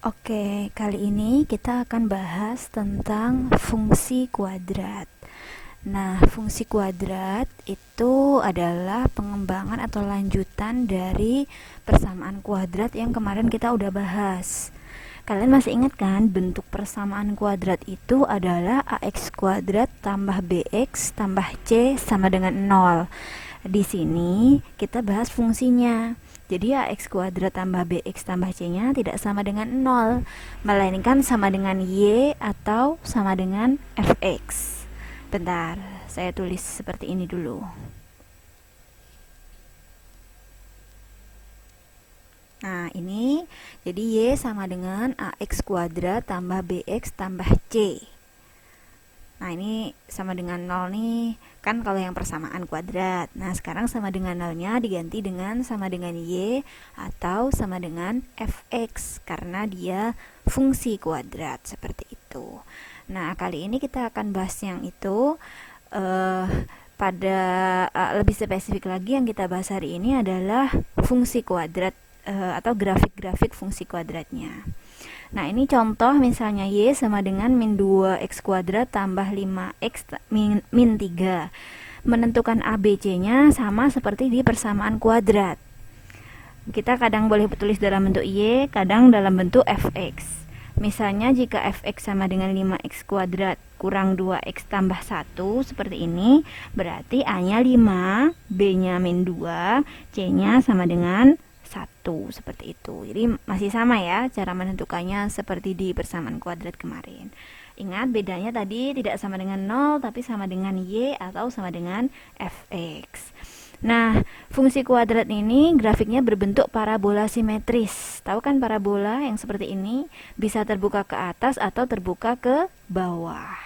Oke, kali ini kita akan bahas tentang fungsi kuadrat. Nah, fungsi kuadrat itu adalah pengembangan atau lanjutan dari persamaan kuadrat yang kemarin kita udah bahas. Kalian masih ingat kan, bentuk persamaan kuadrat itu adalah ax kuadrat tambah bx tambah c sama dengan 0. Di sini kita bahas fungsinya. Jadi ax kuadrat tambah bx tambah c-nya tidak sama dengan 0, melainkan sama dengan y atau sama dengan fx. Bentar, saya tulis seperti ini dulu. Nah, ini jadi y sama dengan ax kuadrat tambah bx tambah c. Nah, ini sama dengan 0 nih, kan kalau yang persamaan kuadrat. Nah, sekarang sama dengan 0-nya diganti dengan sama dengan y atau sama dengan fx, karena dia fungsi kuadrat, seperti itu. Nah, kali ini kita akan bahas yang itu. Pada lebih spesifik lagi, yang kita bahas hari ini adalah fungsi kuadrat atau grafik-grafik fungsi kuadratnya. Nah, ini contoh misalnya y sama dengan min 2x kuadrat tambah 5x min 3. Menentukan ABC-nya sama seperti di persamaan kuadrat. Kita kadang boleh tulis dalam bentuk y, kadang dalam bentuk fx. Misalnya jika fx sama dengan 5x kuadrat kurang 2x tambah 1 seperti ini, berarti a-nya 5, b-nya min 2, c-nya sama dengan 1, seperti itu. Jadi masih sama ya cara menentukannya seperti di persamaan kuadrat kemarin. Ingat bedanya tadi tidak sama dengan 0 tapi sama dengan y atau sama dengan fx. Nah, fungsi kuadrat ini grafiknya berbentuk parabola simetris. Tahu kan parabola yang seperti ini bisa terbuka ke atas atau terbuka ke bawah.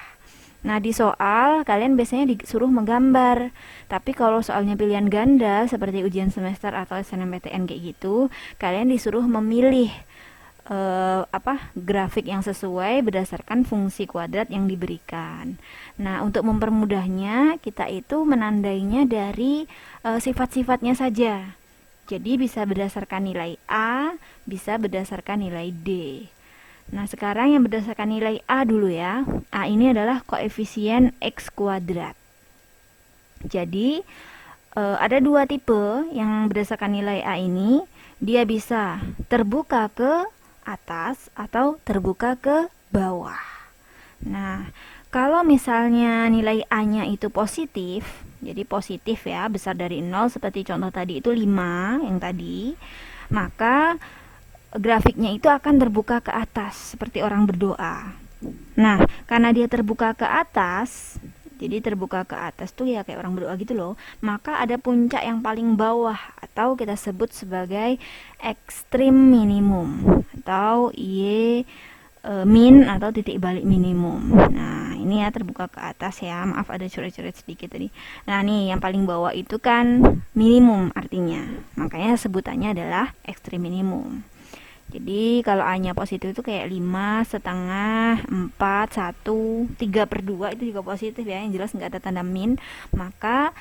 Nah, di soal kalian biasanya disuruh menggambar. Tapi kalau soalnya pilihan ganda seperti ujian semester atau SNMPTN kayak gitu, kalian disuruh memilih grafik yang sesuai berdasarkan fungsi kuadrat yang diberikan. Nah, untuk mempermudahnya, kita itu menandainya dari sifat-sifatnya saja. Jadi bisa berdasarkan nilai A, bisa berdasarkan nilai D. Nah, sekarang yang berdasarkan nilai A dulu ya. A ini adalah koefisien X kuadrat. Jadi, ada dua tipe yang berdasarkan nilai A ini. Dia bisa terbuka ke atas atau terbuka ke bawah. Nah, kalau misalnya nilai A-nya itu positif, jadi positif ya, besar dari 0 seperti contoh tadi itu 5 yang tadi, maka grafiknya itu akan terbuka ke atas seperti orang berdoa. Nah, karena dia terbuka ke atas, jadi terbuka ke atas tuh ya kayak orang berdoa gitu loh, maka ada puncak yang paling bawah atau kita sebut sebagai ekstrim minimum atau y min atau titik balik minimum. Nah, ini ya terbuka ke atas ya. Maaf ada coret-coret sedikit tadi. Nah, nih yang paling bawah itu kan minimum artinya. Makanya sebutannya adalah ekstrim minimum. Jadi kalau A-nya positif itu kayak 5, setengah, 4, 1, 3/2 itu juga positif ya. Yang jelas nggak ada tanda min. Maka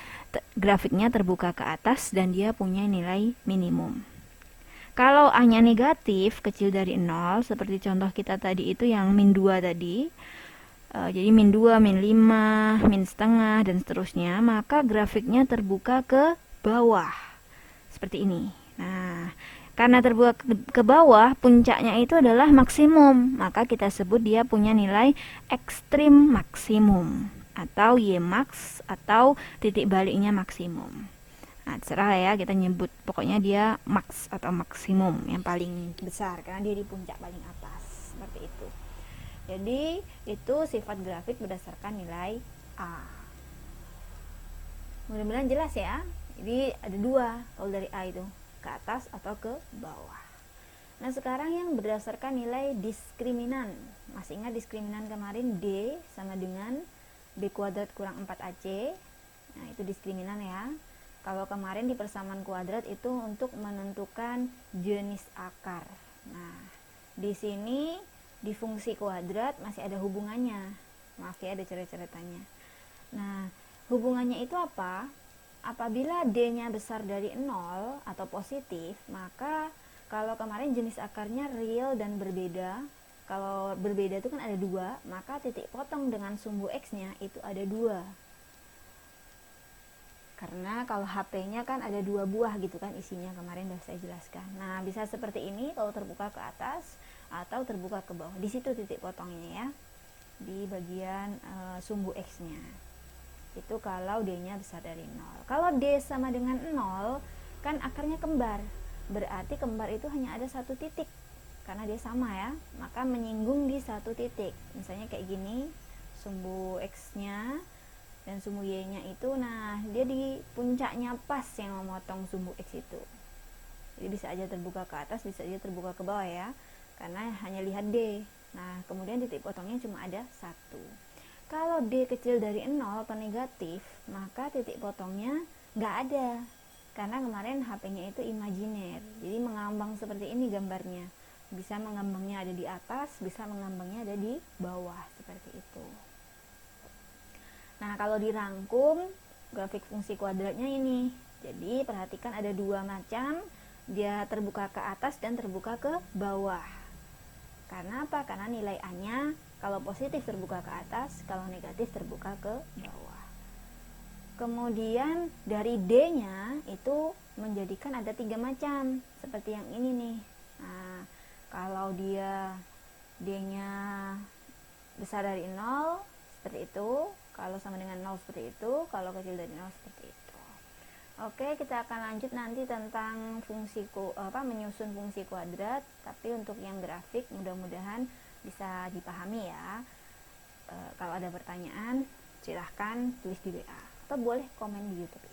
grafiknya terbuka ke atas dan dia punya nilai minimum. Kalau A-nya negatif, kecil dari 0, seperti contoh kita tadi itu yang min 2 tadi. Jadi min 2, min 5, min setengah, dan seterusnya. Maka grafiknya terbuka ke bawah. Seperti ini. Nah, karena terbuka ke bawah, puncaknya itu adalah maksimum. Maka kita sebut dia punya nilai ekstrim maksimum. Atau Y max atau titik baliknya maksimum. Nah, terserah ya kita nyebut. Pokoknya dia max atau maksimum yang paling besar. Karena dia di puncak paling atas. Seperti itu. Jadi itu sifat grafik berdasarkan nilai A. Mudah-mudahan jelas ya. Jadi ada dua kalau dari A itu, ke atas atau ke bawah. Nah, sekarang yang berdasarkan nilai diskriminan. Masih ingat diskriminan kemarin D sama dengan B kuadrat kurang 4AC. Nah, itu diskriminan ya. Kalau kemarin di persamaan kuadrat itu untuk menentukan jenis akar. Nah, di sini di fungsi kuadrat masih ada hubungannya. Maaf ya ada coret-coretannya. Nah, hubungannya itu apa? Apabila D-nya besar dari 0 atau positif, maka Kalau kemarin jenis akarnya real dan berbeda, kalau berbeda itu kan ada dua, maka titik potong dengan sumbu X-nya itu ada dua. Karena kalau HP-nya kan ada dua buah gitu kan isinya, kemarin sudah saya jelaskan. Nah, bisa seperti ini kalau terbuka ke atas atau terbuka ke bawah. Di situ titik potongnya ya, di bagian sumbu X-nya. Itu kalau D-nya besar dari 0. Kalau D sama dengan 0, kan akarnya kembar. Berarti kembar itu hanya ada satu titik. Karena dia sama ya, maka menyinggung di satu titik. Misalnya kayak gini, sumbu X-nya dan sumbu Y-nya itu, nah dia di puncaknya pas yang memotong sumbu X itu. Jadi bisa aja terbuka ke atas, bisa aja terbuka ke bawah ya, karena hanya lihat D. Nah, kemudian titik potongnya cuma ada satu. Kalau D kecil dari 0 atau negatif, maka titik potongnya nggak ada. Karena kemarin HP-nya itu imajiner, jadi mengambang seperti ini gambarnya. Bisa mengambangnya ada di atas, bisa mengambangnya ada di bawah, seperti itu. Nah, kalau dirangkum, grafik fungsi kuadratnya ini. Jadi, perhatikan ada dua macam, dia terbuka ke atas dan terbuka ke bawah. Karena apa? Karena nilai A-nya kalau positif terbuka ke atas, kalau negatif terbuka ke bawah. Kemudian dari D-nya itu menjadikan ada tiga macam, seperti yang ini nih. Nah, kalau dia D-nya besar dari 0, seperti itu. Kalau sama dengan 0 seperti itu, kalau kecil dari 0 seperti itu. Oke, kita akan lanjut nanti tentang menyusun fungsi kuadrat, tapi untuk yang grafik mudah-mudahan bisa dipahami ya. Kalau ada pertanyaan, silahkan tulis di WA atau boleh komen di YouTube.